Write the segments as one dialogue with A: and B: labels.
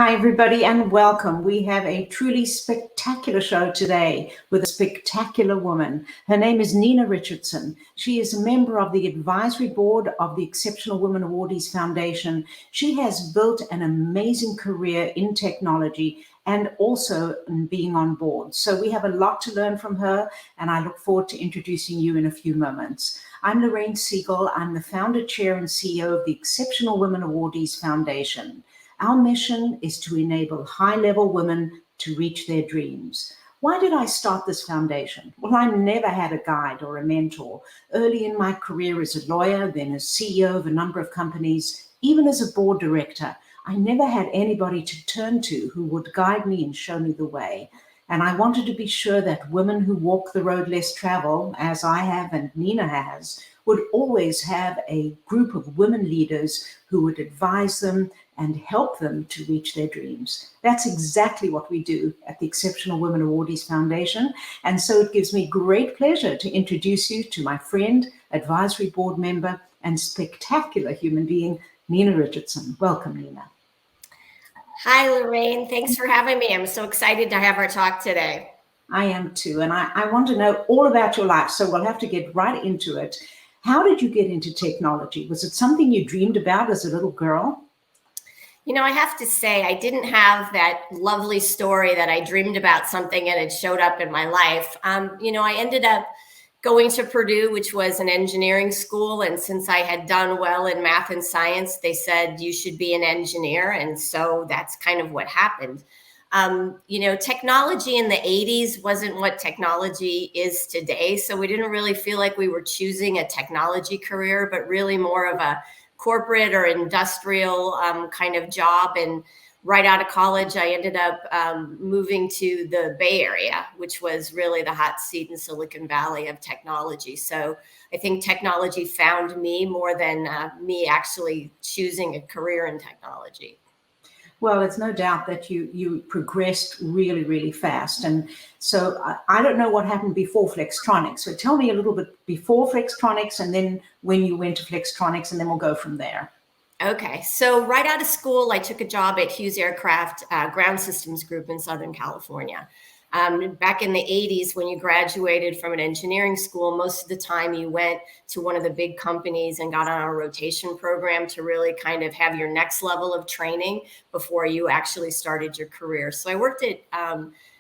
A: Hi, everybody, and welcome. We have a truly spectacular show today with a spectacular woman. Her name is Nina Richardson. She is a member of the advisory board of the Exceptional Women Awardees Foundation. She has built an amazing career in technology and also in being on board. So we have a lot to learn from her, and I look forward to introducing you in a few moments. I'm Lorraine Siegel. I'm the founder, chair, and CEO of the Exceptional Women Awardees Foundation. Our mission is to enable high-level women to reach their dreams. Why did I start this foundation? Well, I never had a guide or a mentor. Early in my career as a lawyer, then as CEO of a number of companies, even as a board director, I never had anybody to turn to who would guide me and show me the way. And I wanted to be sure that women who walk the road less traveled, as I have and Nina has, would always have a group of women leaders who would advise them and help them to reach their dreams. That's exactly what we do at the Exceptional Women Awardees Foundation. And so it gives me great pleasure to introduce you to my friend, advisory board member, and spectacular human being, Nina Richardson. Welcome, Nina.
B: Hi, Lorraine. Thanks for having me. I'm so excited to have our talk today.
A: I am too. And I want to know all about your life. So we'll have to get right into it. How did you get into technology? Was it something you dreamed about as a little girl?
B: You know, I have to say, I didn't have that lovely story that I dreamed about something and it showed up in my life. I ended up going to Purdue, which was an engineering school. And since I had done well in math and science, they said you should be an engineer. And so that's kind of what happened. Technology in the 80s wasn't what technology is today. So we didn't really feel like we were choosing a technology career, but really more of a corporate or industrial kind of job. And right out of college, I ended up moving to the Bay Area, which was really the hot seat in Silicon Valley of technology. So I think technology found me more than me actually choosing a career in technology.
A: Well, it's no doubt that you progressed really, really fast. And so I don't know what happened before Flextronics. So tell me a little bit before Flextronics and then when you went to Flextronics, and then we'll go from there.
B: Okay. So right out of school, I took a job at Hughes Aircraft Ground Systems Group in Southern California. Back in the 80s, when you graduated from an engineering school, most of the time you went to one of the big companies and got on a rotation program to really kind of have your next level of training before you actually started your career. So I worked at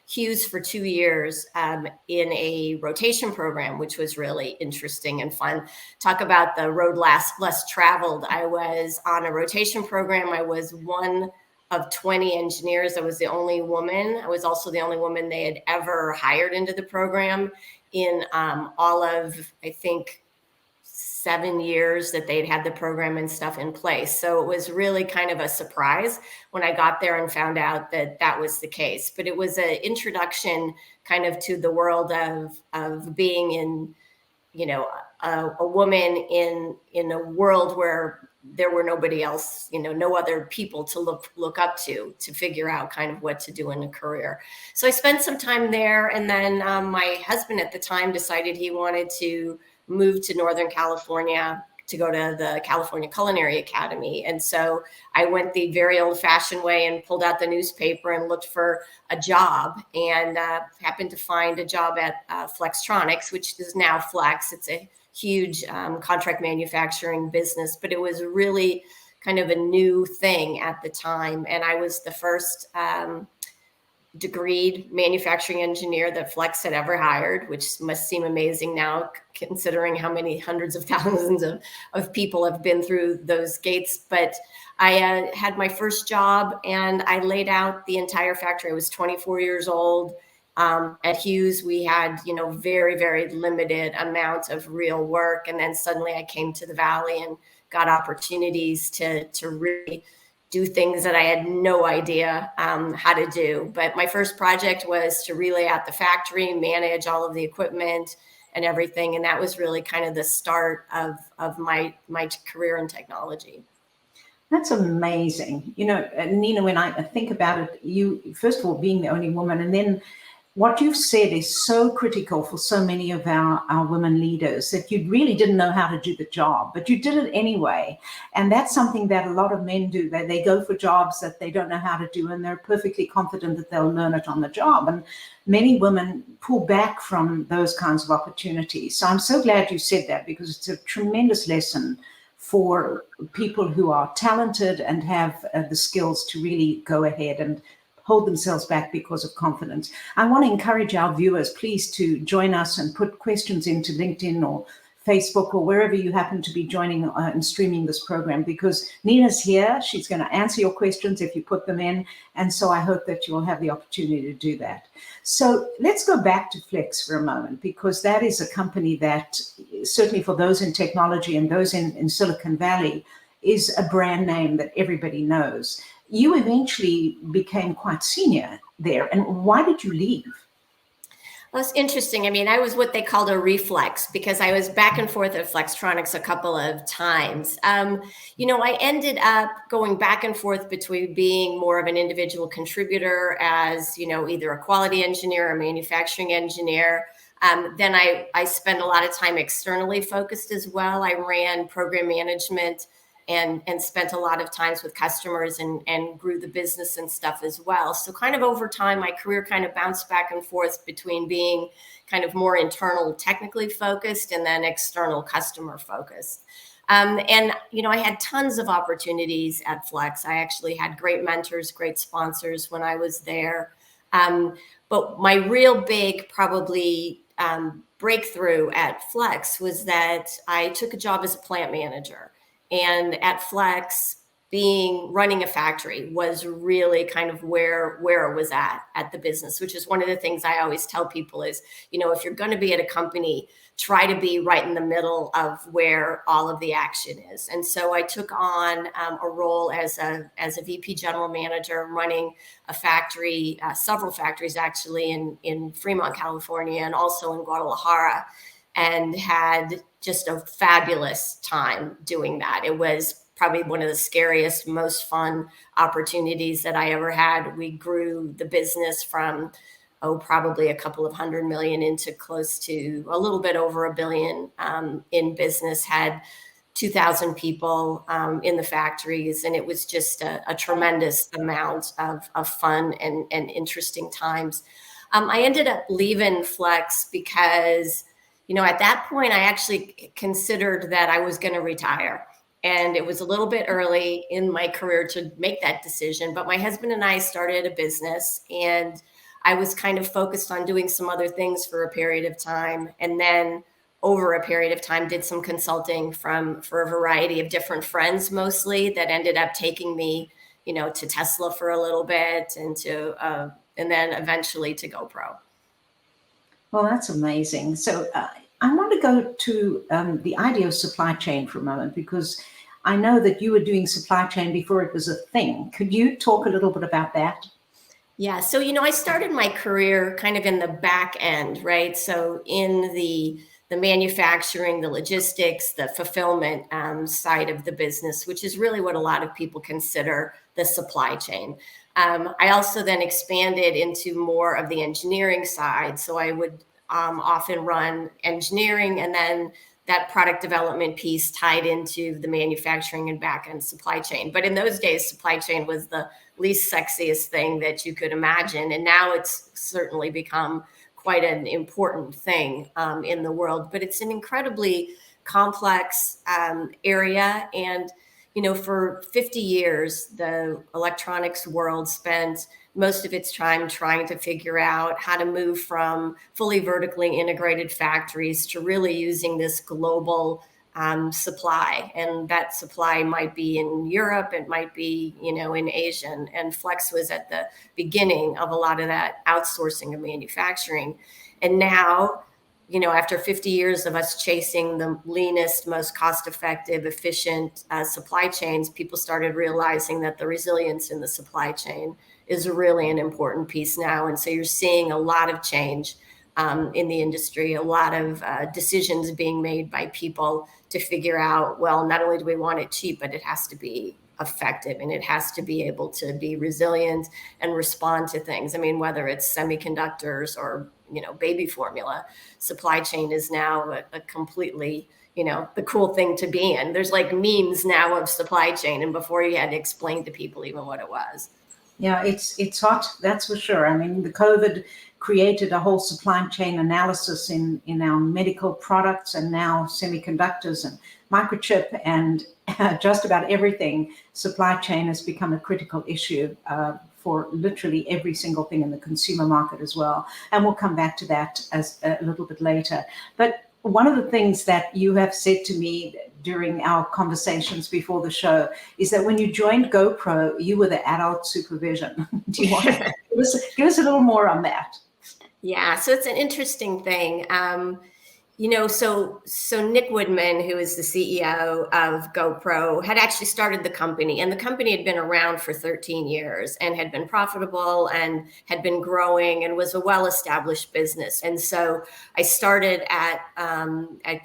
B: Hughes for 2 years in a rotation program, which was really interesting and fun. Talk about the road less traveled. I was on a rotation program. I was one of 20 engineers. I was the only woman. I was also the only woman they had ever hired into the program in all of, I think, 7 years that they'd had the program and stuff in place. So it was really kind of a surprise when I got there and found out that that was the case. But it was an introduction kind of to the world of being in, a woman in a world where there were nobody else, no other people to look up to figure out kind of what to do in a career. So I spent some time there. And then my husband at the time decided he wanted to move to Northern California to go to the California Culinary Academy. And so I went the very old-fashioned way and pulled out the newspaper and looked for a job, and happened to find a job at Flextronics, which is now Flex. It's a huge contract manufacturing business, but it was really kind of a new thing at the time. And I was the first degreed manufacturing engineer that Flex had ever hired, which must seem amazing now, considering how many hundreds of thousands of people have been through those gates. But I had my first job and I laid out the entire factory. I was 24 years old. At Hughes, we had, very, very limited amount of real work. And then suddenly I came to the Valley and got opportunities to really do things that I had no idea how to do. But my first project was to relay out the factory, manage all of the equipment and everything. And that was really kind of the start of my career in technology.
A: That's amazing. Nina, when I think about it, you, first of all, being the only woman, and then what you've said is so critical for so many of our women leaders, that you really didn't know how to do the job, but you did it anyway. And that's something that a lot of men do. They go for jobs that they don't know how to do, and they're perfectly confident that they'll learn it on the job. And many women pull back from those kinds of opportunities. So I'm so glad you said that, because it's a tremendous lesson for people who are talented and have the skills to really go ahead and hold themselves back because of confidence. I want to encourage our viewers, please, to join us and put questions into LinkedIn or Facebook or wherever you happen to be joining and streaming this program, because Nina's here. She's going to answer your questions if you put them in. And so I hope that you'll have the opportunity to do that. So let's go back to Flex for a moment, because that is a company that, certainly for those in technology and those in Silicon Valley, is a brand name that everybody knows. You eventually became quite senior there. And why did you leave?
B: Well, it's interesting. I mean, I was what they called a reflex, because I was back and forth at Flextronics a couple of times. I ended up going back and forth between being more of an individual contributor as, either a quality engineer or manufacturing engineer. Then I spent a lot of time externally focused as well. I ran program management and spent a lot of times with customers and grew the business and stuff as well. So kind of over time, my career kind of bounced back and forth between being kind of more internal, technically focused, and then external customer focused. I had tons of opportunities at Flex. I actually had great mentors, great sponsors when I was there. But my real big probably breakthrough at Flex was that I took a job as a plant manager. And at Flex, running a factory was really kind of where it was at the business, which is one of the things I always tell people is, if you're going to be at a company, try to be right in the middle of where all of the action is. And so I took on a role as a VP general manager, running a factory, several factories actually in Fremont, California, and also in Guadalajara, and had just a fabulous time doing that. It was probably one of the scariest, most fun opportunities that I ever had. We grew the business from, probably a couple of $100 million into close to a little bit over $1 billion in business, had 2,000 people in the factories. And it was just a tremendous amount of fun and interesting times. I ended up leaving Flex because at that point, I actually considered that I was going to retire. And it was a little bit early in my career to make that decision. But my husband and I started a business, and I was kind of focused on doing some other things for a period of time. And then over a period of time, did some consulting for a variety of different friends, mostly, that ended up taking me, to Tesla for a little bit and then eventually to GoPro.
A: Well, that's amazing. So I want to go to the idea of supply chain for a moment, because I know that you were doing supply chain before it was a thing. Could you talk a little bit about that?
B: Yeah. So, I started my career kind of in the back end, right? So in the manufacturing, the logistics, the fulfillment side of the business, which is really what a lot of people consider the supply chain. I also then expanded into more of the engineering side. So I would often run engineering, and then that product development piece tied into the manufacturing and back-end supply chain. But in those days, supply chain was the least sexiest thing that you could imagine. And now it's certainly become quite an important thing in the world. But it's an incredibly complex area. And for 50 years, the electronics world spent most of its time trying to figure out how to move from fully vertically integrated factories to really using this global supply. And that supply might be in Europe, it might be, in Asia. And Flex was at the beginning of a lot of that outsourcing of manufacturing. And now, after 50 years of us chasing the leanest, most cost-effective, efficient supply chains, people started realizing that the resilience in the supply chain is really an important piece now. And so you're seeing a lot of change in the industry, a lot of decisions being made by people to figure out, well, not only do we want it cheap, but it has to be effective, and it has to be able to be resilient and respond to things. I mean, whether it's semiconductors or, baby formula, supply chain is now a completely, the cool thing to be in. There's like memes now of supply chain, and before you had to explain to people even what it was.
A: Yeah, it's hot, that's for sure. I mean, the COVID created a whole supply chain analysis in our medical products, and now semiconductors and microchip and just about everything. Supply chain has become a critical issue for literally every single thing in the consumer market as well. And we'll come back to that as a little bit later. But one of the things that you have said to me during our conversations before the show is that when you joined GoPro, you were the adult supervision. Do you want to give us a little more on that?
B: Yeah, so it's an interesting thing. So Nick Woodman, who is the CEO of GoPro, had actually started the company, and the company had been around for 13 years and had been profitable and had been growing and was a well-established business. And so I started at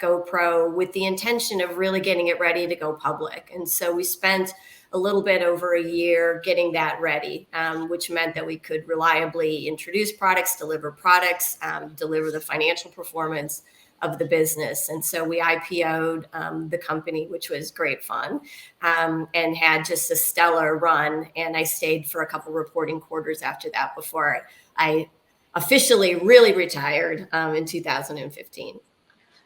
B: GoPro with the intention of really getting it ready to go public. And so we spent a little bit over a year getting that ready, which meant that we could reliably introduce products, deliver the financial performance of the business. And so we IPO'd the company, which was great fun, and had just a stellar run. And I stayed for a couple reporting quarters after that before I officially really retired in 2015.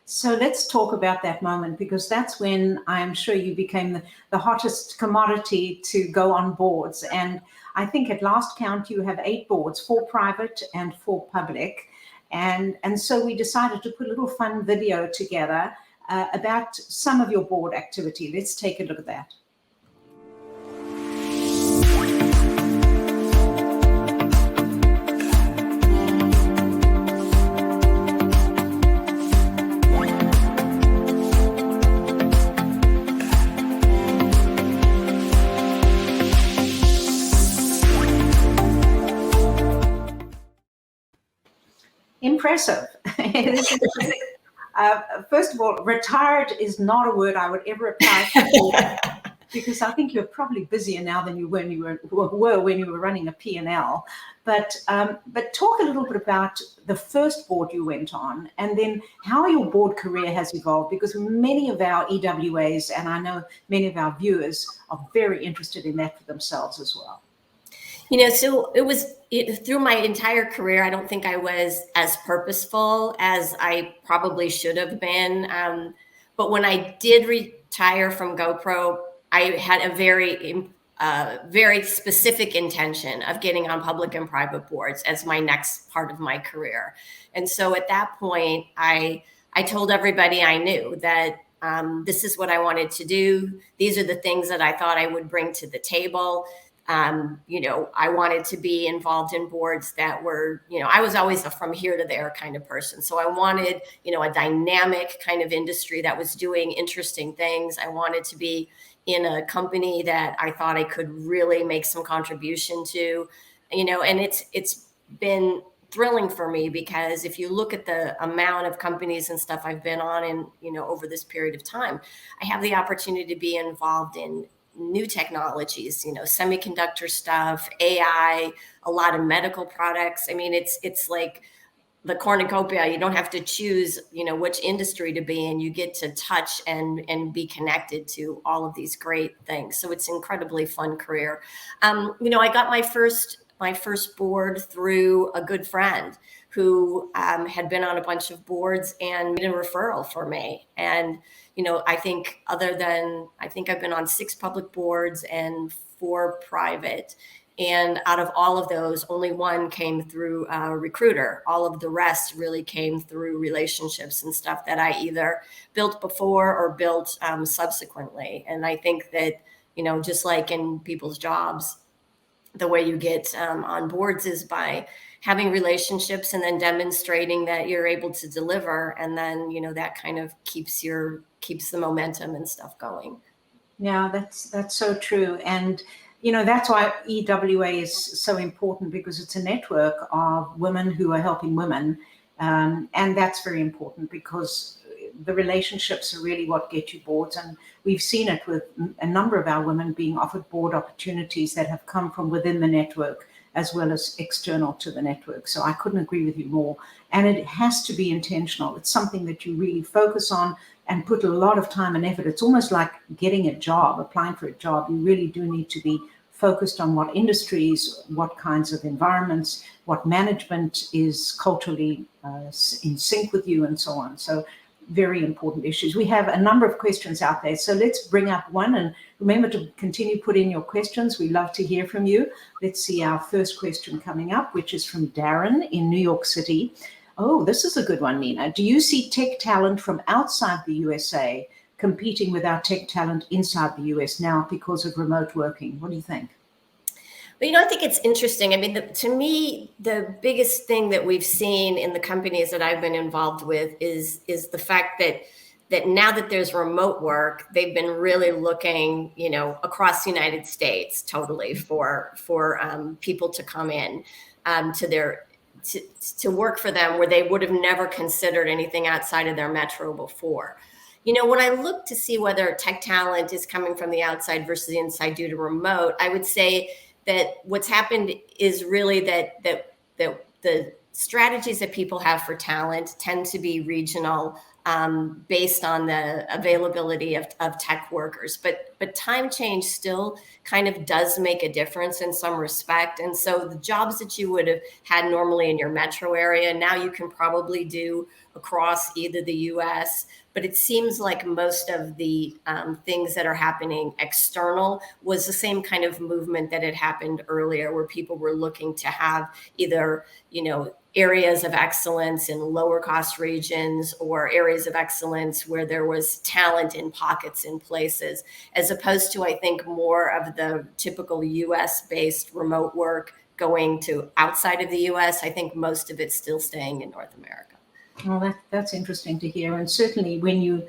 A: So let's talk about that moment, because that's when I'm sure you became the hottest commodity to go on boards. And I think at last count, you have 8 boards, 4 private and 4 public. And so we decided to put a little fun video together about some of your board activity. Let's take a look at that. Impressive. First of all, retired is not a word I would ever apply to, because I think you're probably busier now than you were when you were running a P&L. But talk a little bit about the first board you went on, and then how your board career has evolved, because many of our EWAs, and I know many of our viewers, are very interested in that for themselves as well.
B: So through my entire career, I don't think I was as purposeful as I probably should have been. But when I did retire from GoPro, I had a very specific intention of getting on public and private boards as my next part of my career. And so at that point, I told everybody I knew that this is what I wanted to do. These are the things that I thought I would bring to the table. I wanted to be involved in boards that were, I was always a from here to there kind of person. So I wanted, a dynamic kind of industry that was doing interesting things. I wanted to be in a company that I thought I could really make some contribution to, and it's been thrilling for me, because if you look at the amount of companies and stuff I've been on and, over this period of time, I have the opportunity to be involved in new technologies, semiconductor stuff, AI, a lot of medical products. I mean, it's like the cornucopia. You don't have to choose, which industry to be in. You get to touch and be connected to all of these great things. So it's an incredibly fun career. I got my first board through a good friend who had been on a bunch of boards and made a referral for me. And I think I've been on 6 public boards and 4 private. And out of all of those, only 1 came through a recruiter. All of the rest really came through relationships and stuff that I either built before or built subsequently. And I think that, just like in people's jobs, the way you get on boards is by having relationships and then demonstrating that you're able to deliver. And then, that kind of keeps the momentum and stuff going.
A: Yeah, that's so true. And, that's why EWA is so important, because it's a network of women who are helping women. And that's very important, because the relationships are really what get you boards. And we've seen it with a number of our women being offered board opportunities that have come from within the network as well as external to the network. So I couldn't agree with you more. And it has to be intentional. It's something that you really focus on and put a lot of time and effort. It's almost like getting a job, applying for a job. You really do need to be focused on what industries, what kinds of environments, what management is culturally in sync with you, and so on. So very important issues. We have a number of questions out there. So let's bring up one, and remember to continue put in your questions. We love to hear from you. Let's see our first question coming up, which is from Darren in New York City. Oh, this is a good one, Nina. Do you see tech talent from outside the USA competing with our tech talent inside the US now because of remote working? What do you think?
B: Well, I think it's interesting. I mean, to me, the biggest thing that we've seen in the companies that I've been involved with is the fact that now that there's remote work, they've been really looking, across the United States totally for people to come in to work for them where they would have never considered anything outside of their metro before. When I look to see whether tech talent is coming from the outside versus the inside due to remote, I would say that what's happened is really that the strategies that people have for talent tend to be regional, based on the availability of tech workers. But time change still kind of does make a difference in some respect. And so the jobs that you would have had normally in your metro area, now you can probably do across either the US. But it seems like most of the things that are happening external was the same kind of movement that had happened earlier, where people were looking to have either, areas of excellence in lower cost regions or areas of excellence where there was talent in pockets in places, as opposed to, I think, more of the typical US based remote work going to outside of the US. I think most of it's still staying in North America.
A: Well, that's interesting to hear. And certainly when you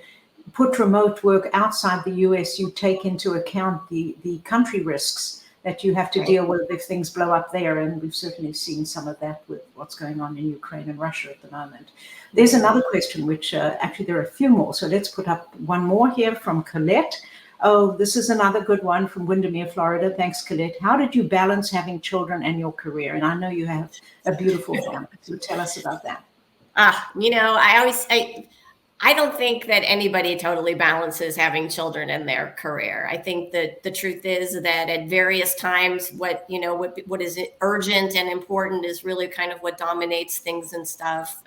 A: put remote work outside the US, you take into account the country risks that you have to deal with if things blow up there. And we've certainly seen some of that with what's going on in Ukraine and Russia at the moment. There's another question, which actually there are a few more. So let's put up one more here from Colette. Oh, this is another good one from Windermere, Florida. Thanks, Colette. How did you balance having children and your career? And I know you have a beautiful family. So tell us about that.
B: I don't think that anybody totally balances having children in their career. I think that the truth is that at various times, what is urgent and important is really kind of what dominates things and stuff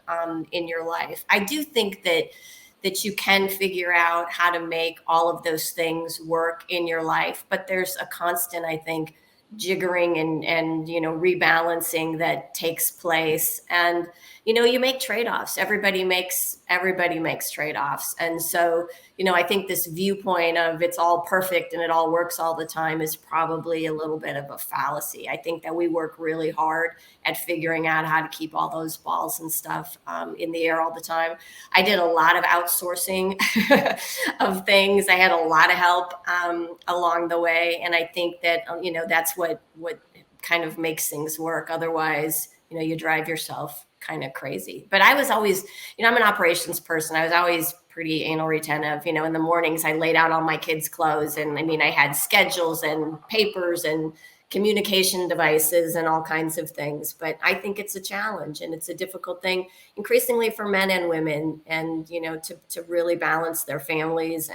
B: in your life. I do think that you can figure out how to make all of those things work in your life, but there's a constant, I think, jiggering and rebalancing that takes place. And you make trade-offs. Everybody makes trade-offs. And so I think this viewpoint of it's all perfect and it all works all the time is probably a little bit of a fallacy. I think that we work really hard at figuring out how to keep all those balls and stuff in the air all the time. I did a lot of outsourcing of things. I had a lot of help along the way, and I think that that's what kind of makes things work. Otherwise, you drive yourself kind of crazy. But I was always, I'm an operations person. I was always pretty anal retentive. In the mornings I laid out all my kids' clothes, and I had schedules and papers and communication devices and all kinds of things. But I think it's a challenge, and it's a difficult thing increasingly for men and women, and to really balance their families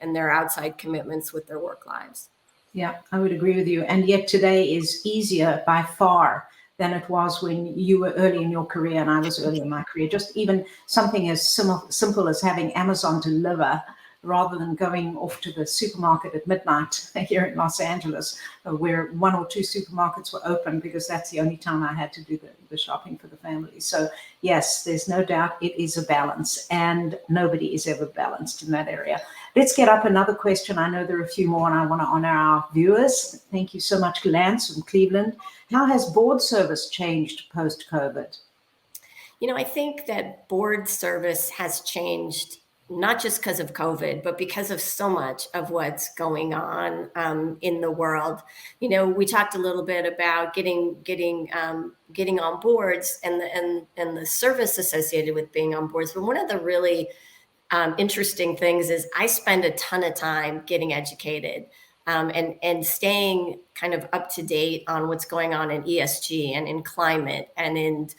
B: and their outside commitments with their work lives.
A: Yeah, I would agree with you. And yet today is easier by far than it was when you were early in your career and I was early in my career. Just even something as simple as having Amazon deliver rather than going off to the supermarket at midnight here in Los Angeles, where one or two supermarkets were open because that's the only time I had to do the shopping for the family. So yes, there's no doubt it is a balance, and nobody is ever balanced in that area. Let's get up another question. I know there are a few more and I want to honor our viewers. Thank you so much, Lance from Cleveland. How has board service changed post-COVID?
B: I think that board service has changed not just because of COVID, but because of so much of what's going on in the world. We talked a little bit about getting on boards and the service associated with being on boards. But one of the really interesting things is I spend a ton of time getting educated, and staying kind of up to date on what's going on in ESG and in climate and in,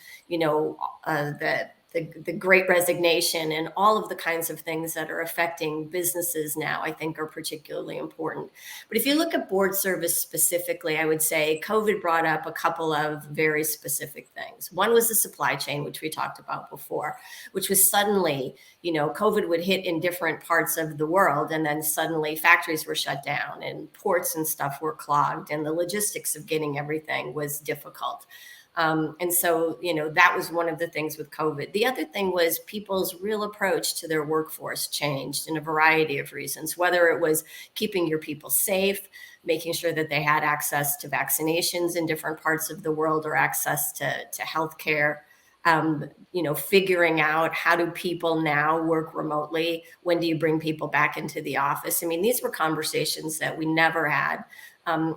B: the Great Resignation and all of the kinds of things that are affecting businesses now, I think are particularly important. But if you look at board service specifically, I would say COVID brought up a couple of very specific things. One was the supply chain, which we talked about before, which was suddenly, COVID would hit in different parts of the world, and then suddenly factories were shut down and ports and stuff were clogged, and the logistics of getting everything was difficult. And so, that was one of the things with COVID. The other thing was people's real approach to their workforce changed in a variety of reasons, whether it was keeping your people safe, making sure that they had access to vaccinations in different parts of the world or access to healthcare, figuring out how do people now work remotely? When do you bring people back into the office? I mean, these were conversations that we never had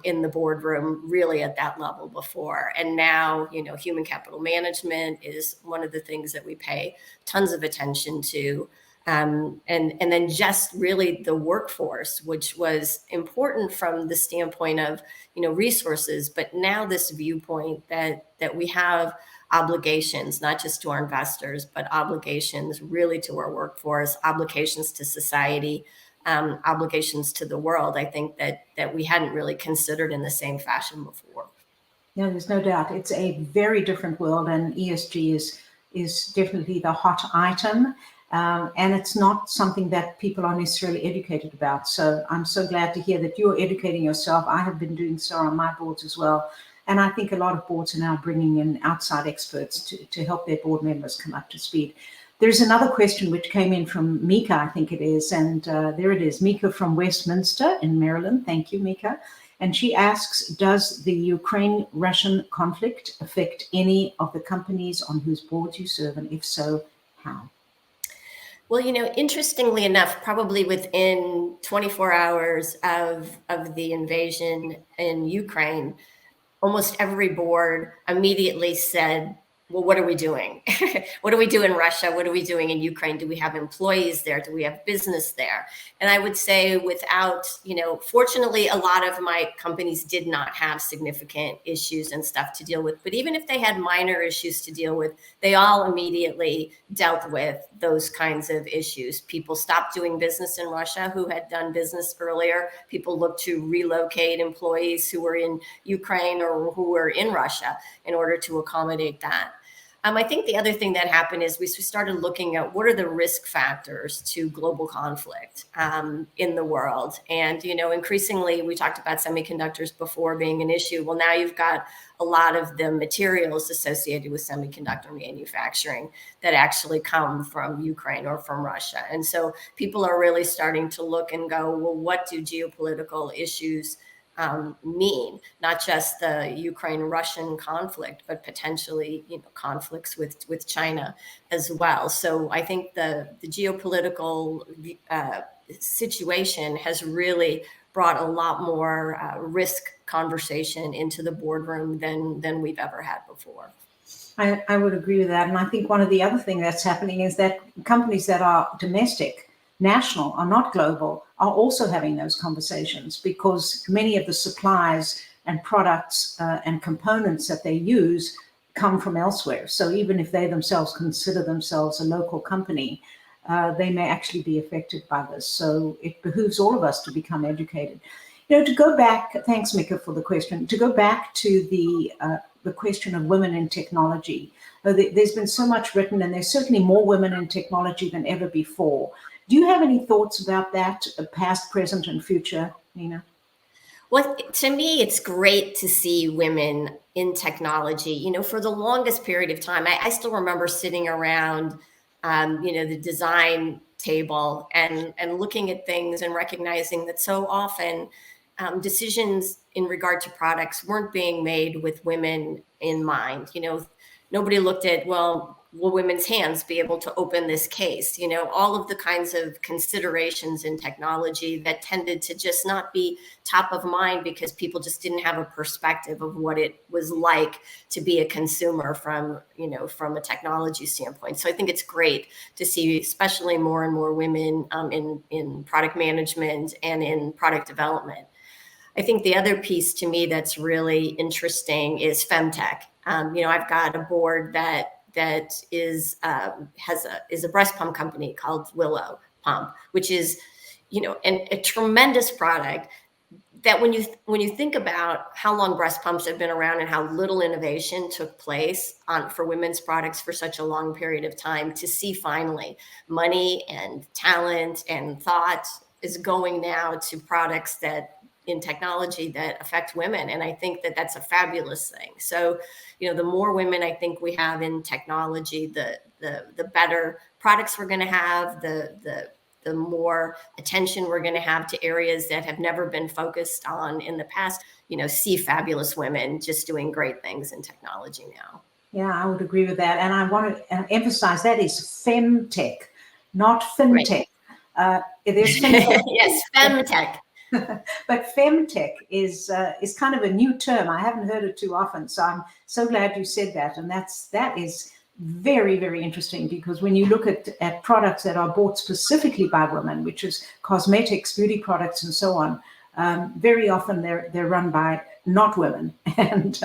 B: in the boardroom really at that level before. And now, human capital management is one of the things that we pay tons of attention to. And then just really the workforce, which was important from the standpoint of, resources, but now this viewpoint that we have obligations, not just to our investors, but obligations really to our workforce, obligations to society, obligations to the world, I think that we hadn't really considered in the same fashion before.
A: No, there's no doubt. It's a very different world, and ESG is definitely the hot item. And it's not something that people are necessarily educated about. So I'm so glad to hear that you're educating yourself. I have been doing so on my boards as well. And I think a lot of boards are now bringing in outside experts to help their board members come up to speed. There's another question which came in from Mika, I think it is. And there it is, Mika from Westminster in Maryland. Thank you, Mika. And she asks, does the Ukraine-Russian conflict affect any of the companies on whose boards you serve? And if so, how?
B: Well, interestingly enough, probably within 24 hours of the invasion in Ukraine, almost every board immediately said, well, what are we doing? What do we do in Russia? What are we doing in Ukraine? Do we have employees there? Do we have business there? And I would say without, fortunately, a lot of my companies did not have significant issues and stuff to deal with. But even if they had minor issues to deal with, they all immediately dealt with those kinds of issues. People stopped doing business in Russia who had done business earlier. People looked to relocate employees who were in Ukraine or who were in Russia in order to accommodate that. I think the other thing that happened is we started looking at what are the risk factors to global conflict in the world. And, increasingly, we talked about semiconductors before being an issue. Well, now you've got a lot of the materials associated with semiconductor manufacturing that actually come from Ukraine or from Russia. And so people are really starting to look and go, well, what do geopolitical issues mean, not just the Ukraine-Russian conflict, but potentially, conflicts with China as well. So I think the geopolitical situation has really brought a lot more risk conversation into the boardroom than we've ever had before.
A: I would agree with that. And I think one of the other things that's happening is that companies that are domestic, national, are not global, are also having those conversations, because many of the supplies and products and components that they use come from elsewhere. So even if they themselves consider themselves a local company, they may actually be affected by this. So it behooves all of us to become educated. To go back, thanks, Mika, for the question, to go back to the question of women in technology. There's been so much written, and there's certainly more women in technology than ever before. Do you have any thoughts about that, past, present, and future, Nina?
B: Well, to me, it's great to see women in technology. For the longest period of time, I still remember sitting around, the design table and looking at things and recognizing that so often decisions in regard to products weren't being made with women in mind. Nobody looked at, well, will women's hands be able to open this case? You know, all of the kinds of considerations in technology that tended to just not be top of mind because people just didn't have a perspective of what it was like to be a consumer from, you know, from a technology standpoint. So I think it's great to see, especially more and more women in product management and in product development. I think the other piece to me that's really interesting is Femtech. You know, I've got a board that is a breast pump company called Willow Pump, which is, you know, a tremendous product that when you think about how long breast pumps have been around and how little innovation took place for women's products for such a long period of time, to see finally money and talent and thought is going now to products that in technology that affect women. And I think that that's a fabulous thing. So, you know, the more women I think we have in technology, the better products we're going to have, the more attention we're going to have to areas that have never been focused on in the past. You know, see fabulous women just doing great things in technology now.
A: Yeah, I would agree with that. And I want to emphasize that is Femtech, not FinTech.
B: Right.
A: There's FinTech.
B: Yes, Femtech.
A: But Femtech is kind of a new term. I haven't heard it too often. So I'm so glad you said that. And that is very, very interesting, because when you look at products that are bought specifically by women, which is cosmetics, beauty products, and so on, very often they're run by not women and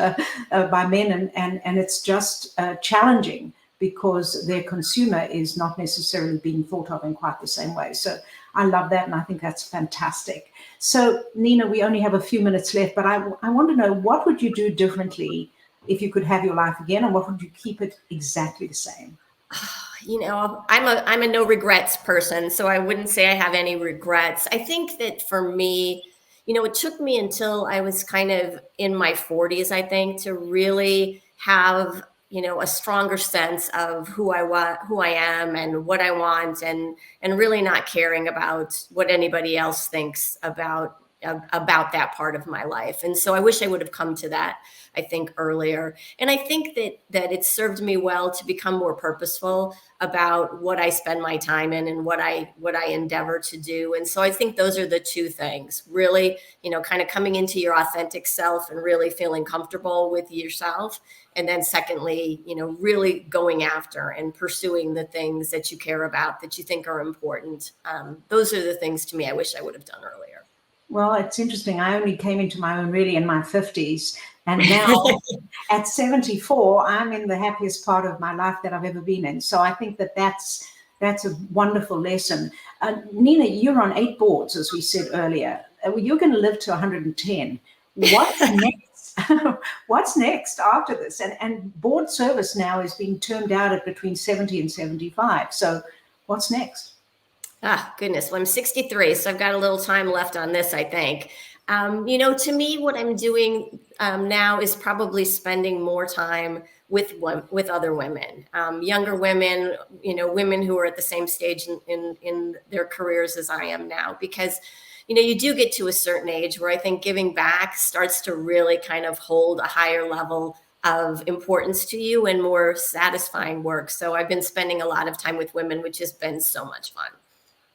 A: by men, and it's just challenging because their consumer is not necessarily being thought of in quite the same way. So I love that, and I think that's fantastic. So Nina, we only have a few minutes left, but I want to know, what would you do differently if you could have your life again, and what would you keep it exactly the same?
B: You know, I'm a no regrets person, so I wouldn't say I have any regrets. I think that for me, you know, it took me until I was kind of in my 40s, I think, to really have, you know, a stronger sense of who I am and what I want, and really not caring about what anybody else thinks about that part of my life. And so I wish I would have come to that, I think, earlier. And I think that it served me well to become more purposeful about what I spend my time in and what I endeavor to do. And so I think those are the two things, really, you know, kind of coming into your authentic self and really feeling comfortable with yourself. And then secondly, you know, really going after and pursuing the things that you care about, that you think are important. Those are the things, to me, I wish I would have done earlier.
A: Well, it's interesting. I only came into my own really in my 50s. And now at 74, I'm in the happiest part of my life that I've ever been in. So I think that's a wonderful lesson. Nina, you're on 8 boards, as we said earlier. You're going to live to 110. What's next? What's next after this? And board service now is being termed out at between 70 and 75. So what's next?
B: Ah, goodness. Well, I'm 63, so I've got a little time left on this, I think. You know, to me, what I'm doing now is probably spending more time with other women, younger women, you know, women who are at the same stage in their careers as I am now, because, you know, you do get to a certain age where I think giving back starts to really kind of hold a higher level of importance to you and more satisfying work. So I've been spending a lot of time with women, which has been so much fun.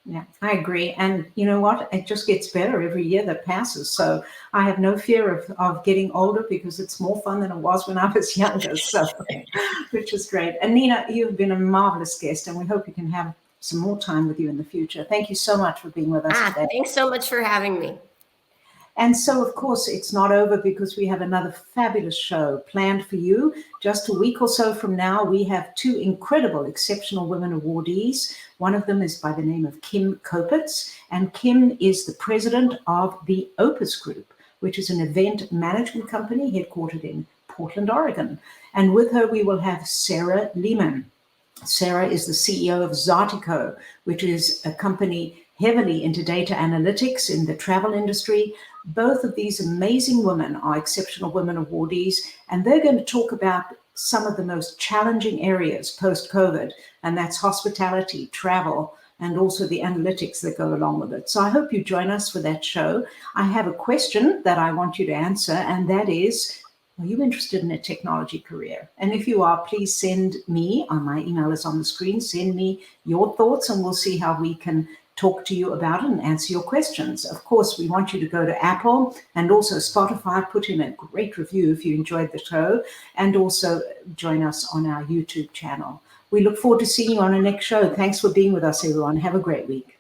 A: Yeah, I agree. And you know what? It just gets better every year that passes. So I have no fear of getting older, because it's more fun than it was when I was younger. So, which is great. And Nina, you've been a marvelous guest, and we hope we can have some more time with you in the future. Thank you so much for being with us today.
B: Thanks so much for having me.
A: And so, of course, it's not over, because we have another fabulous show planned for you. Just a week or so from now, we have 2 incredible Exceptional Women awardees. One of them is by the name of Kim Kopitz, and Kim is the president of the Opus Group, which is an event management company headquartered in Portland, Oregon. And with her, we will have Sarah Lehman. Sarah is the CEO of Zartico, which is a company heavily into data analytics in the travel industry. Both of these amazing women are Exceptional Women awardees, and they're going to talk about some of the most challenging areas post-COVID, and that's hospitality, travel, and also the analytics that go along with it. So I hope you join us for that show. I have a question that I want you to answer, and that is, Are you interested in a technology career? And if you are, please send me, my email is on the screen, send me your thoughts and we'll see how we can talk to you about it and answer your questions. Of course, we want you to go to Apple and also Spotify, put in a great review if you enjoyed the show, and also join us on our YouTube channel. We look forward to seeing you on the next show. Thanks for being with us, everyone. Have a great week.